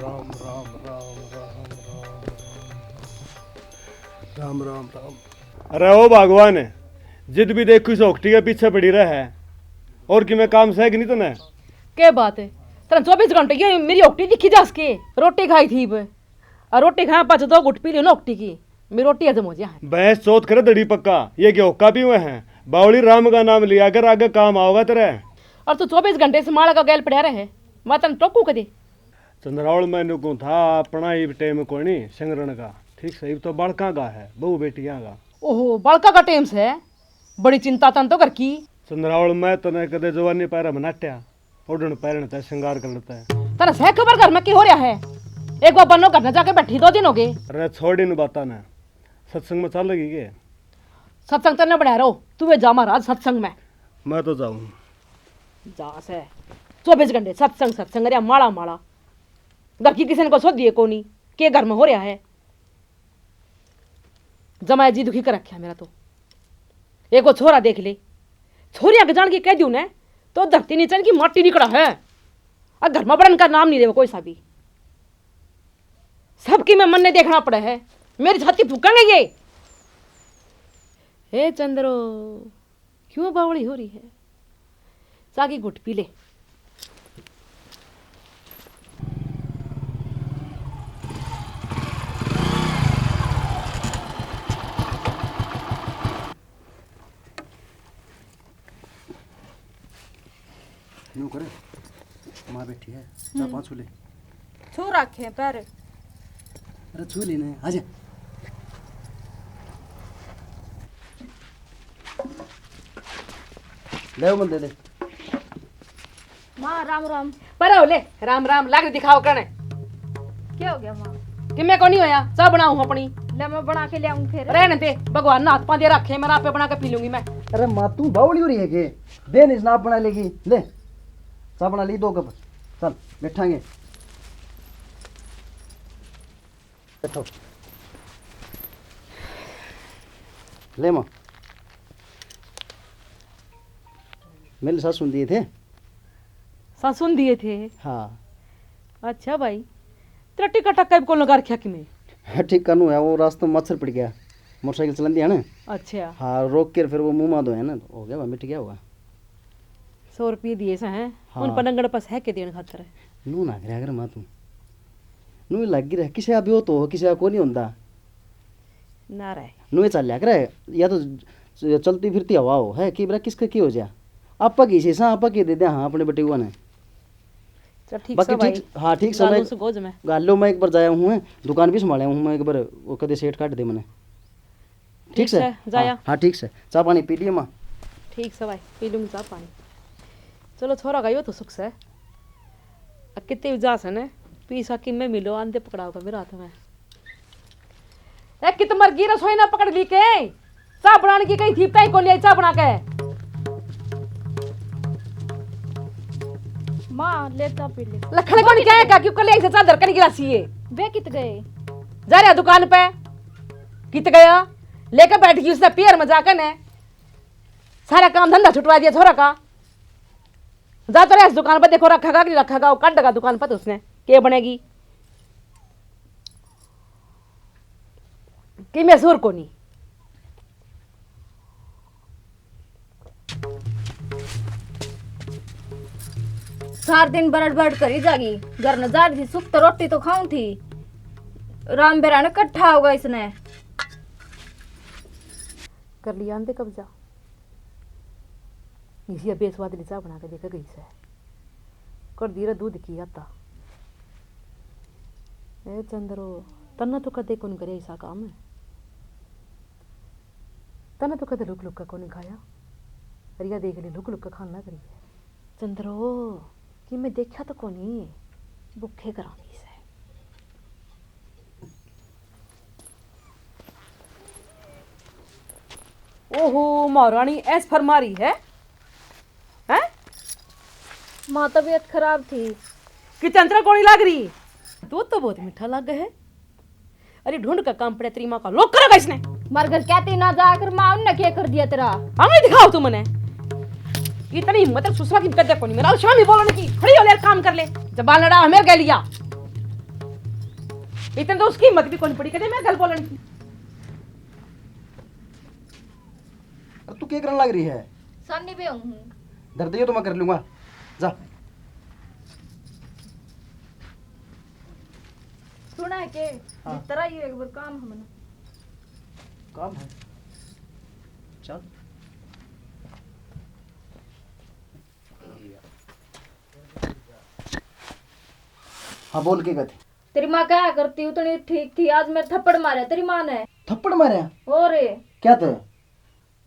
राम राम राम राम राम राम राम राम। अरे ओ भगवान, जिद भी देखो इस ओखटी के पीछे पड़ी रहा है और कि मैं काम सह नहीं तने। क्या बात है तेरा 24 घंटे ये मेरी ओखटी दिखी जा सके। रोटी खाई थी बे और रोटी खाया पाछ दो घुट पी ली ना ओखटी की मेरी रोटी हजम हो जाए। भैंस चौथ करे दड़ी पक्का ये क्या ओक्का भी हुए हैं। बावली राम का नाम लिया कर आगे काम आओगा तेरे। और तू 24 घंटे से माड़ा का गैल पड़ा रहे मैं तन टोकू कदे। चंद्रावल मैंने को था अपना ही टाइम को नहीं संग्रहण का ठीक सही तो बड़का का है बहू बेटियां का। ओहो बड़का का टेम्स है बड़ी चिंता तन तो कर की। चंद्रावल मैं तने कदे जवानी पैरा मनाट्या ओडन पैरण ते श्रृंगार कर लेता है। तेरा सह खबर घर में की हो रहा है। एक बार बनो घर में जाके बैठी 2 दिन हो गए। अरे छोड़ी न बाता ने सत्संग में चल लगी के सत्संग तो न बढ़ा रहो तू जा महाराज सत्संग में। मैं तो जाऊं जा से 24 घंटे सत्संग सत्संग अरे माड़ा माड़ा घर की किसी ने को सो दिए को नहीं के घर में हो रहा है। जमाया जी दुखी कर रखा मेरा तो। एक वो छोरा देख ले छोरिया के जान के कह दू ने तो धरती नीचे की माटी निकला है और घर में बड़न का नाम नहीं दे कोई सा भी। सबकी मैं मन ने देखना पड़ा है मेरी छाती फूकेंगे ये। हे चंद्रो क्यों बावड़ी हो रही है सागी घुट पी ले। यूं करे माँ बैठी है चार पाँच छू ले। छू रखे हैं पैर। अरे छू लेने आजा। ले मन दे दे। माँ राम राम। पर हो ले राम राम लाग दिखाओ करने। क्या हो गया माँ? कि मैं को नहीं होया चाह बनाऊं अपनी। ले मैं बना के ले आऊं फिर। रहने दे भगवान ने हाथ पा दे रखे मैं आपे बना के पी लूंगी मैं। अरे माँ तू बावली हो रही है के दे नहीं स्नाप बना लेगी ले चाह बना ली 2 कप चल बैठांगे बैठो ले माँ मेरे साथ सुन दिए थे। सासुन दिए थे। हाँ अच्छा भाई तेरा टिकट टक्का को लगा रखा कि मैं। ठीक कानू है वो रास्ते में मच्छर पड़ गया मोटरसाइकिल चलन दिया ना। अच्छा हाँ रोक कर फिर वो मुंह माँ धोया ना हो गया मिट गया होगा। 100 रुपये दिए से हैं हाँ। उन पनंगड़ पास है के देने खातर। नू ना करे अगर माँ तू नू लग रहा किसी अभी हो तो किसी को नहीं होता ना रहे नू चल लिया करे या तो चलती फिरती हवा हो है कि बरा किसका की हो जा आपा की से आपा के दे दे। हाँ अपने बेटे हुआ ने चल ठीक बाकी से भाई। ठीक हाँ ठीक गालों समय से गोज में गालो मैं एक बार जाया हूँ दुकान भी संभाला हूँ मैं एक बार वो कदे सेठ काट दे मैंने ठीक से जाया। हाँ ठीक से चाह पानी पी लिए माँ। ठीक से भाई पी लूंगी चाह पानी। चलो छोरा गयो तो सुख से अब कितने जा से ने पी सकी मैं मिलो आंधे पकड़ाओगा मेरे हाथ में। ए कित मर गी रसोई ना पकड़ ली के चाह बनाने की कहीं थी कहीं को ले चाह बना के। माँ लेता पी ले। लखन को नहीं कहेगा क्यों कल ऐसे चादर का गिलासी है। वे कित गए? जा रहा दुकान पे कित गया लेकर बैठ गई उसने पियर में जाकर ने सारा काम धंधा छुटवा दिया छोरा का। जा तो रहे इस दुकान पर देखो रखेगा कि नहीं रखेगा वो काट देगा दुकान पर तो उसने के बनेगी कि मैं सुर को नहीं। सार दिन बरड़ बरड़ करी जागी घर न जा रही थी सुख तो रोटी तो खाऊं थी। राम बेरा ने इकट्ठा होगा इसने कर लिया अंधे कब्जा। इसी बेसवाद चाह बना के देखा गई से कर दिया दूध की आता। ए चंद्रो तना तो कदे कौन करे ऐसा काम है। तना तो कदे लुक लुक का कौन खाया रिया देख ले लुक लुक का खाना करी है। चंद्रो कि मैं देखा तो कोनी भुखे करानी से। ओहो महारानी ऐस फरमारी है हैं? माँ तबीयत खराब थी कि चंद्रा कौड़ी लाग रही दूध तो बहुत मीठा लग गया है। अरे ढूंढ का काम पड़े तेरी माँ का लोग करेगा इसने। मर घर कहती ना जाकर माँ उनने क्या कर दिया तेरा। हमें दिखाओ तुम मने इतनी हिम्मत है सुसरा की कदर को नहीं मेरा शाम ही बोलने की खड़ी हो ले काम कर ले जबान लड़ा हमें कह लिया इतने तो उसकी हिम्मत भी कौन पड़ी कहते मैं गल बोलन की। अरे तू क्या करने लग रही है? सामने भी हूँ। दर्द ये तो मैं कर लूंगा, जा। सुना है के हाँ। तरह ही एक बार काम हमने काम है, चल। हाँ बोल के कहते। तेरी माँ क्या करती उतनी ठीक थी, आज मेरे थप्पड़ मारे तेरी माँ ने। थप्पड़ मारे? और क्या था?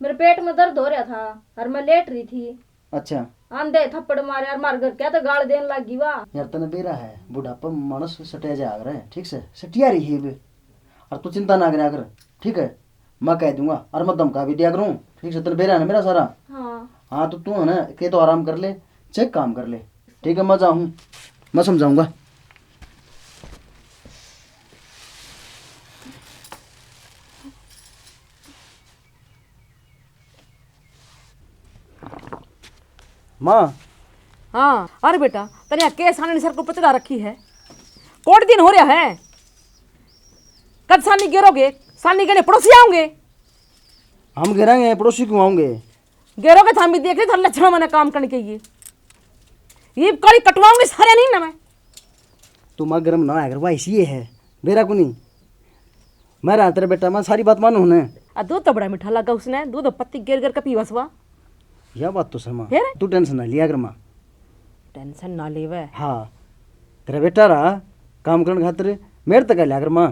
मेरे पेट में दर्द हो रहा था और मैं लेट रही थी, अच्छा आंधे थप्पड़ मारे और मार घर क्या तो गाल देने लगी वाह। यार तने बेरा है, बुढ़ापा मानस सटिया जा रहा है, ठीक से सटिया रही है बे। और तू चिंता ना करा कर, ठीक है? मैं कह दूंगा और मैं धमका भी दिया करूँ, ठीक से? तने बेरा है ना मेरा सारा? हाँ तो तू है ना के तो आराम कर ले, चेक काम कर ले, ठीक है? मैं जाऊँ, मैं समझाऊंगा। माँ। हाँ अरे बेटा तने के सानी सर को पचड़ा रखी है, कोट दिन हो रहा है, कद सानी गिरोगे? सानी के पड़ोसी आओगे? हम गिरेंगे, पड़ोसी क्यों आऊंगे? गिरोगे तो हम भी देख ले थारे लक्षण मैंने काम करने के ये कड़ी कटवाऊंगी सारे नहीं ना मैं। तू माँ गर्म ना आकर, वह इसी है बेरा को नहीं। मैं रहा तेरा बेटा, मैं सारी बात मानू ने। दूध तो बड़ा मीठा लगा उसने, दूध पत्ती गिर गिर के पीवस हुआ। यह बात तो समा, है ना? तू टेंशन ना लिया कर माँ। टेंशन ना लेवे। हाँ तेरा बेटा रहा काम करने खातिर, मेरे तक लिया कर माँ,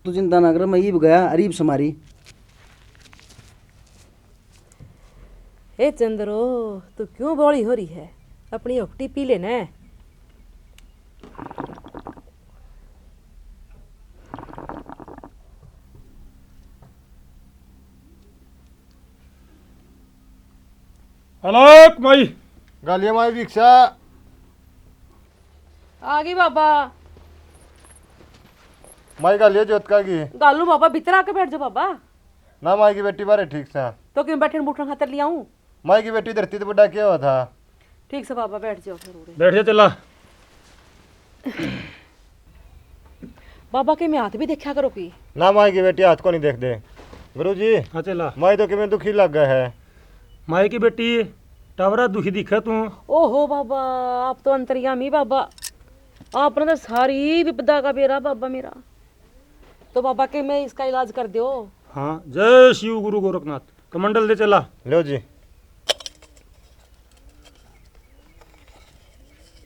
तू चिंता ना कर। मैं ईब गया अरीब समारी। ए चंद्रो तू क्यों बौड़ी हो रही है, अपनी ओपटी पी लेना। अलग माई गालिया माई भिक्षा आगे बाबा। माई गालिया जोत का की गालू बाबा भीतर आके बैठ जा बाबा। ना माई की बेटी बारे ठीक से। तो क्यों बैठे बूठन खातर ले आऊं? माई की बेटी धरती तो बुढ़ा क्या हुआ था। ठीक से बाबा बैठ जाओ फिर उरे। बैठ जा चला। बाबा के में हाथ भी देखा करो की। ना माई की बेटी हाथ को नहीं देख दे। गुरु जी हाँ चला। माई तो किमें दुखी लग गया है। माई की बेटी टावरा दुखी दिखा तू। ओहो बाबा आप तो अंतर्यामी बाबा, आपने तो सारी विपदा का बेरा बाबा मेरा। तो बाबा के मैं इसका इलाज कर दो। हाँ जय शिव गुरु गोरखनाथ। कमंडल दे चला। लो जी।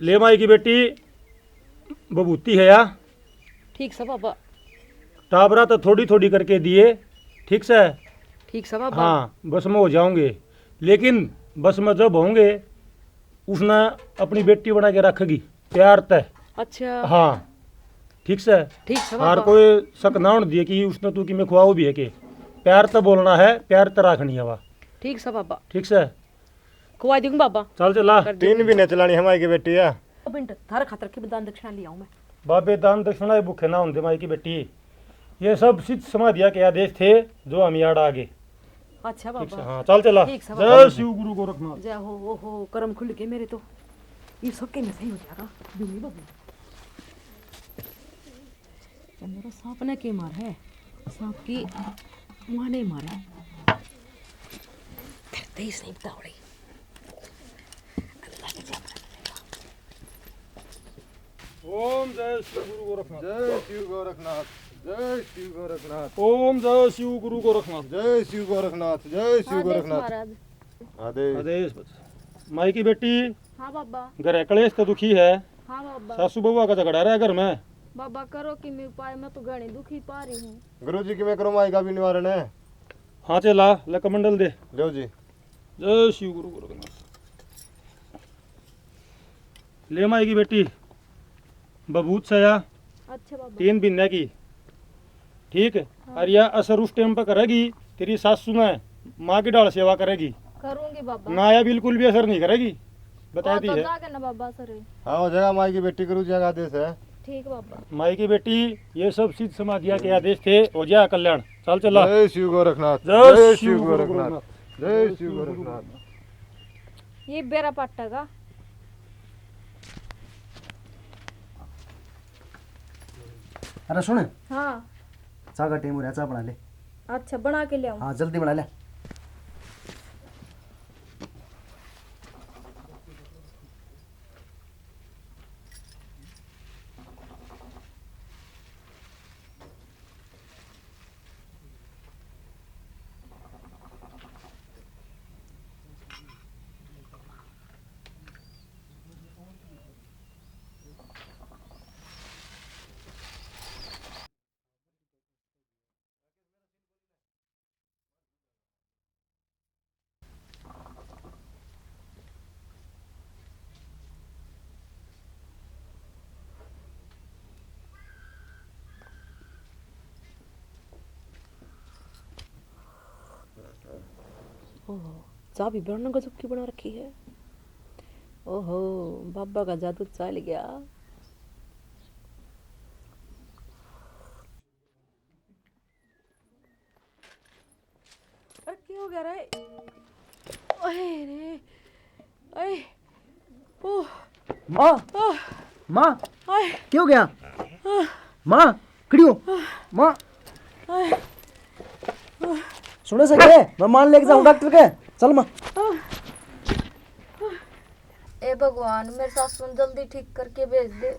ले माई की बेटी बबूती है या ठीक से बाबा। टाबरा तो थोड़ी थोड़ी करके दिए, ठीक से? ठीक से बाबा। हाँ बस में हो जाओगे, लेकिन बस में जब होंगे उसने अपनी बेटी बना के रखेगी प्यार तय। अच्छा हाँ ठीक से? ठीक से और बाबा। कोई शक ना होने दिए कि उसने तू कि मैं खुआओ भी है कि प्यार तो बोलना है, प्यार तो रखनी है। वाह ठीक से बाबा। ठीक से? खुआ दूंगी बाबा। चल चला। कर दूंगी। 3 भी नहीं चलानी है माई की बेटी है। मिनट थारे खातर की दान दक्षिणा ले आऊं मैं। बाबे दान दक्षिणा भूखे ना होंगे माई की बेटी, ये सब सिद्ध समाधिया के आदेश थे जो हम याद आगे। अच्छा ठीक से? बाबा। हाँ चल चला। ठीक से बाबा। जय शिव गुरु गोरखनाथ। जय हो कर्म खुल के मेरे तो ये सब के में सही हो जाएगा। दूंगी बाबू। ये मेरा सांप ने के मार है, सांप की मुँह नहीं मारा। करते ही नहीं बताओड़ी। अल्लाह के जान। ओम जय शिव गुरु गोरखनाथ। जय शिव गोरखनाथ, जय शिव गोरखनाथ, ओम जय शिव गुरु गोरखनाथ। जय शिव गोरखनाथ, जय शिव गोरखनाथ। महाराज। आदेश। आदेश। माई की बेटी हाँ बाबा। घर कलेश तो दुखी है, हाँ बाबा। सासू बउआ का झगड़ा रहा है घर में। बाबा करो कि मैं उपाय, मैं तो घनी दुखी पा रही हूँ। गुरु जी किमें करो माई का भी निवारण है। हाँ चला ले कमंडल दे। लो जी। जय शिव गुरु गोरखनाथ। ले माई की बेटी बबूत सया अच्छा बाबा। 3 महीने की, ठीक है? और यह असर उस टाइम पर करेगी, तेरी सासू ने माँ की डाल सेवा करेगी करूंगी बाबा। ना, या बिल्कुल भी असर नहीं करेगी, बता दी तो है। जाके ना बाबा सर। हाँ हो जाएगा माई की बेटी, गुरु जी का आदेश है। ठीक बाबा। माई की बेटी ये सब सिद्ध समाधिया के आदेश थे, हो जाए कल्याण। चल चला। जय शिव गोरखनाथ, जय शिव गुरु गोरखनाथ। जय शिव गोरखनाथ। ये बेरा पट्टा का। अरे सुन, हाँ चाह का टाइम हो रहा, चाह बना ले। अच्छा बना के ले आओ। हाँ जल्दी बना ले। ओहो, चाय भी बड़ा गजब की बना रखी है। ओहो, बाबा का जादू चल गया। अरे क्या हो गया रे? ओए रे, ओए, ओह, माँ, ओह, माँ, ओए, क्या हो गया? माँ, खड़ी हो। माँ, ओए, सुने से क्या? मैं मान लेके जाऊँ डॉक्टर के। चल माँ। ए भगवान, मेरे सासू ने जल्दी ठीक करके भेज दे।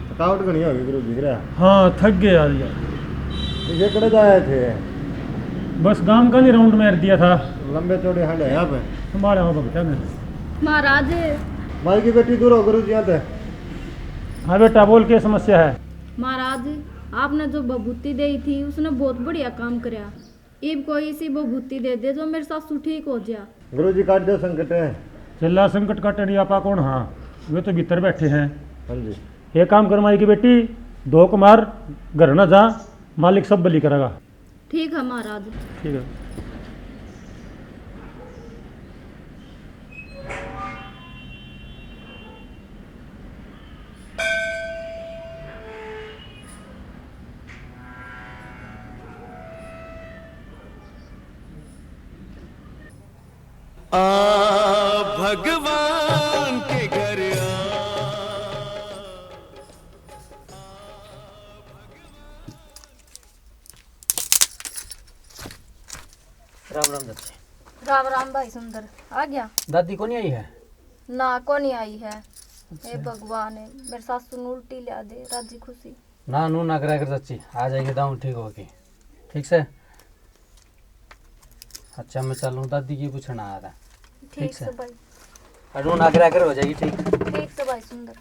थकावट घनी हो गई गुरु जी रे। हाँ थक गए आज यार। ये कड़े जाए थे? बस गांव का नहीं राउंड मार दिया था। लंबे चौड़े हंड है यहाँ पे। हमारे वहाँ भगता ने। महाराज, माई की बेटी दूर हो गुरु जी यहाँ पे। हाँ बेटा बोल के समस्या है। महाराज आपने जो बभूति दी थी उसने बहुत बढ़िया काम कराया। इब कोई सी बभूति दे दे जो मेरे सासू ठीक हो जा। गुरु जी काट दो संकट है। चिल्ला संकट काटने आपा कौन? हाँ वे तो भीतर बैठे हैं। हाँ जी। ये काम कर माई की बेटी, दो कुमार घर न जा, मालिक सब बलि करेगा। ठीक है महाराज। ठीक है। भगवान के घर राम राम दादी। राम राम भाई सुंदर, आ गया? दादी को नहीं आई है? ना को नहीं आई है। हे भगवान, है मेरे सासू ने उल्टी ला दे, राजी खुशी। ना नू ना करा कर चाची, आ जाएगी दाऊ ठीक होगी। ठीक से? अच्छा मैं चलूँ, दादी की पूछना आ रहा। ठीक से भाई। अनु ना करा कर हो जाएगी ठीक। ठीक से भाई सुंदर।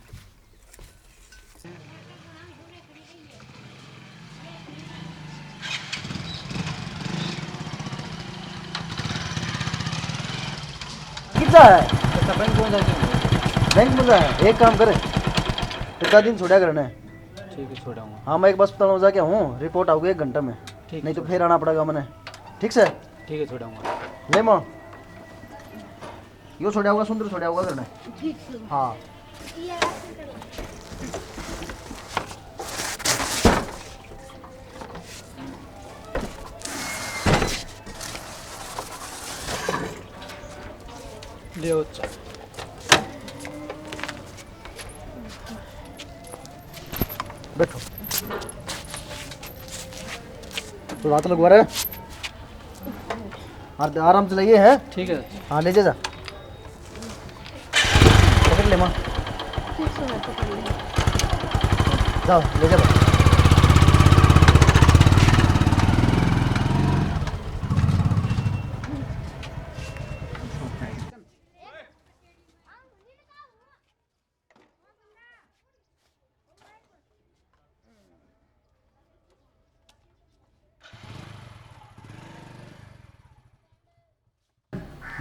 कितना है? अच्छा बैंक पहुँच जाएगी। बैंक में है। एक काम करे, इतना दिन छोड़ा करना है। ठीक है छोड़ाऊँगा। हाँ मैं एक बस अस्पताल में जाके हूँ, रिपोर्ट आओगे 1 घंटे में। ठीक नहीं तो फिर आना पड़ेगा मैंने। ठीक से? ठीक है छोड़ाऊँगा। ले माँ, यो छोड़ा होगा, सुंदर छोड़ा होगा करना है। ठीक से। हाँ ले अच्छा। बैठो। तो हाथ लगवा रहे हैं? आराम से लइए है। ठीक है। हाँ ले जा। पकड़ ले माँ। जाओ ले जा।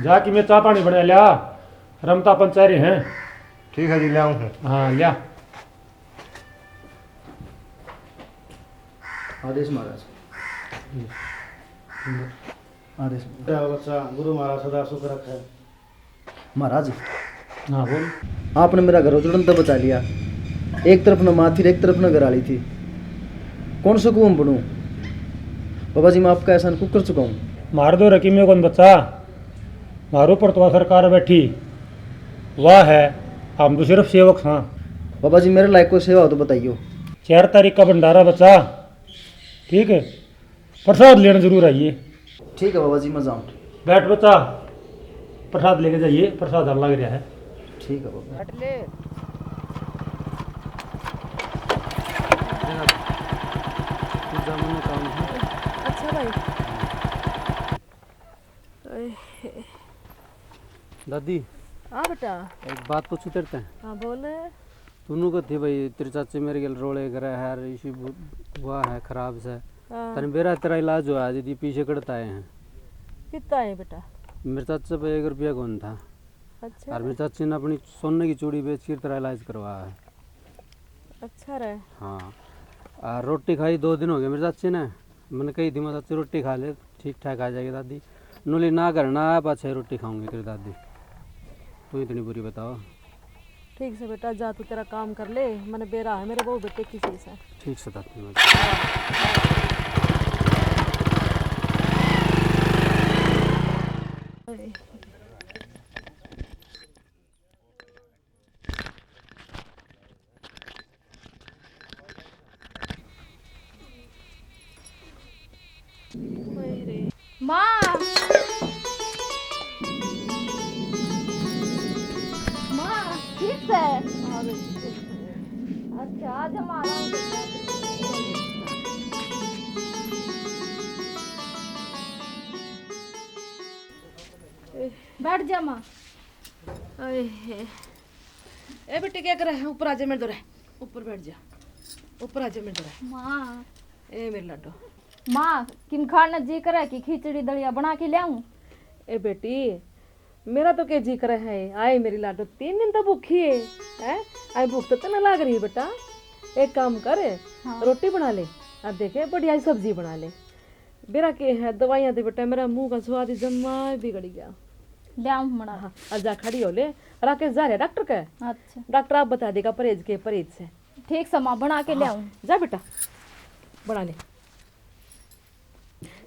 जाके मैं चाह पानी बना लिया, रमता पंचायरी हैं। ठीक है जी, ले आऊँ। हाँ लिया। आदेश महाराज। आदेश बच्चा गुरु महाराज सदा सुख रखे। महाराज, हाँ बोल। आपने मेरा घर उजड़न तो बचा लिया। एक तरफ न माँ थी, एक तरफ न घराली थी। कौन सा कुआं बनूं? बाबा जी मैं आपका एहसान खूब कर चुका हूँ। मार दो रकी में कौन बच्चा, मारो पर तो सरकार बैठी वाह है, हम तो सिर्फ सेवक हाँ। बाबा जी मेरे लायक कोई सेवा हो तो बताइयो। 4 तारीख का भंडारा बचा, ठीक है, प्रसाद लेने जरूर आइए। ठीक है बाबा जी, मैं जाऊँ। बैठ बच्चा, प्रसाद लेके जाइए, प्रसाद लग रहा है। ठीक है बाबा। अच्छा भाई। दादी हाँ बेटा। एक बात पूछू तेरे से। हाँ बोल। तूनू को थी भाई तेरे चाचे मेरे गल रोले करे है इसी हुआ है खराब से। हाँ। तने बेरा तेरा इलाज हुआ है दीदी पीछे कड़ता है। कितना है बेटा? मेरे चाचा पे 1 रुपया कौन था। अच्छा। और मेरे चाची ने अपनी सोने की चूड़ी बेच कर तेरा इलाज करवाया है। अच्छा रहे। हाँ और रोटी खाई 2 दिन हो गए मेरे चाची ने। मैंने कही थी मैं चाची रोटी खा ले ठीक ठाक आ जाएगी दादी। नूली ना करना आया पाछे रोटी खाऊंगी तेरी दादी। तू इतनी बुरी बताओ। ठीक से बेटा जा, तू तेरा काम कर ले, मैंने बेरा है मेरे बहू बेटे किसी से। ठीक से दादी। माँ माँ ठीक है। अच्छा आज हमारा बैठ जा माँ। ए बेटे क्या कर रहा है? ऊपर आजा मेरे दो, ऊपर बैठ जा, ऊपर आजा मेरे दो। माँ ए मेरे लाडो। माँ किन खाना जी करे कि खिचड़ी दलिया बना के ले आऊं? ए बेटी मेरा तो क्या जी करे है, आए मेरी लाडो 3 दिन तो भूखी है, हैं? आए भूख तो ना लग रही है बेटा। एक काम कर, हाँ। रोटी बना ले और देखे बढ़िया सब्जी बना ले। मेरा के है दवाइयाँ दे बेटा, मेरा मुंह का स्वाद ही जम्मा बिगड़ गया। ले आऊं बना। हाँ और जा खड़ी हो ले। राकेश जा रहे डॉक्टर का, अच्छा डॉक्टर आप बता देगा परहेज के परहेज से। ठीक से माँ बना के ले आऊं। जा बेटा बना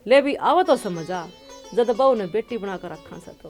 ले भी आवा तो समझ आ, जब बहू ने बेटी बना कर रखा सा तो